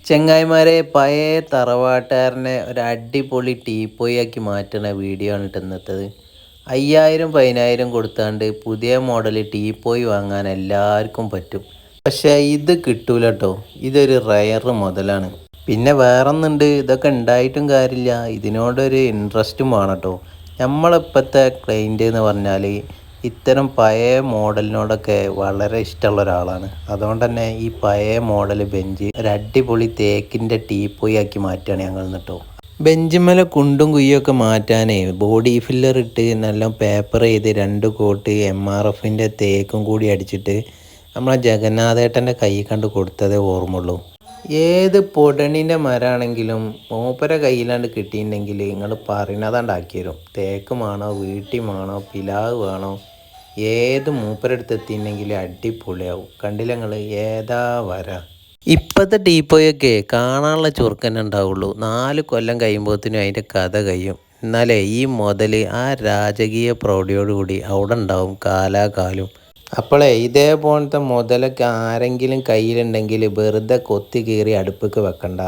ചെങ്ങായിമാരെ പഴയ തറവാട്ടുകാരനെ ഒരു അടിപൊളി ടീപ്പോയി ആക്കി മാറ്റുന്ന വീഡിയോ ആണ് ട്ടോ ഇന്നത്തേത്. 5000 10000 കൊടുത്താണ്ട് പുതിയ മോഡൽ ടീപ്പോയി വാങ്ങാൻ എല്ലാവർക്കും പറ്റും. പക്ഷേ ഇത് കിട്ടൂല കേട്ടോ. ഇതൊരു റയർ മുതലാണ്. പിന്നെ വേറൊന്നുണ്ട്, ഇതൊക്കെ ഉണ്ടായിട്ടും കാര്യമില്ല, ഇതിനോടൊരു ഇൻട്രസ്റ്റും വേണം കേട്ടോ. നമ്മളിപ്പോഴത്തെ ക്ലൈൻറ്റ് എന്ന് പറഞ്ഞാൽ ഇത്തരം പഴയ മോഡലിനോടൊക്കെ വളരെ ഇഷ്ടമുള്ള ഒരാളാണ്. അതുകൊണ്ട് തന്നെ ഈ പഴയ മോഡൽ ബെഞ്ച് ഒരു അടിപൊളി തേക്കിൻ്റെ ടീപ്പോയി ആക്കി മാറ്റുകയാണ് ഞങ്ങൾ കേട്ടോ. ബെഞ്ചിന്മേലെ കുണ്ടും കുയ്യൊക്കെ മാറ്റാനേ ബോഡി ഫില്ലർ ഇട്ട് നല്ല പേപ്പർ ചെയ്ത് 2 കോട്ട് MRFൻ്റെ തേക്കും കൂടി അടിച്ചിട്ട് നമ്മളെ ജഗന്നാഥേട്ടൻ്റെ കൈ കണ്ട് കൊടുത്തതേ ഓർമ്മയുള്ളൂ. ഏത് പൊടണിൻ്റെ മരമാണെങ്കിലും മൂപ്പര കയ്യിലാണ്ട് കിട്ടിയിട്ടുണ്ടെങ്കിൽ നിങ്ങൾ പറയുന്നതാണ്ടാക്കി തരും. തേക്ക് വേണോ, വീട്ടി വേണോ, പിലാവ് വേണോ, ഏത് മൂപ്പരടുത്ത് എത്തിയിട്ടുണ്ടെങ്കിൽ അടിപൊളിയാവും. കണ്ടില്ല നിങ്ങൾ, ഏതാ വര. ഇപ്പോഴത്തെ ടീപ്പോയൊക്കെ കാണാനുള്ള ചുറുക്കന്നെ ഉണ്ടാവുള്ളൂ. 4 കൊല്ലം കഴിയുമ്പോഴത്തേനും അതിൻ്റെ കഥ കഴിയും. എന്നാലേ ഈ മുതൽ ആ രാജകീയ പ്രൗഢിയോടുകൂടി അവിടെ ഉണ്ടാവും കാലാകാലം. അപ്പോളേ ഇതേപോലത്തെ മുതലൊക്കെ ആരെങ്കിലും കയ്യിലുണ്ടെങ്കിൽ വെറുതെ കൊത്തി കീറി അടുപ്പിക്ക് വെക്കണ്ട.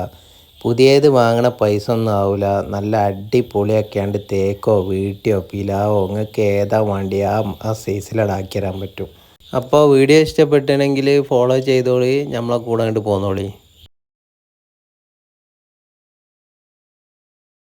പുതിയത് വാങ്ങണ പൈസ ഒന്നും ആവില്ല. നല്ല അടിപൊളിയാക്കിയാണ്ട് തേക്കോ വീട്ടിയോ പിലാവോ നിങ്ങൾക്ക് ഏതാ വേണ്ടി ആ സൈസിലടാക്കി തരാൻ പറ്റും. അപ്പോൾ വീഡിയോ ഇഷ്ടപ്പെട്ടിട്ടുണ്ടെങ്കിൽ ഫോളോ ചെയ്തോളി, നമ്മളെ കൂടെ അങ്ങോട്ട് പോന്നോളി.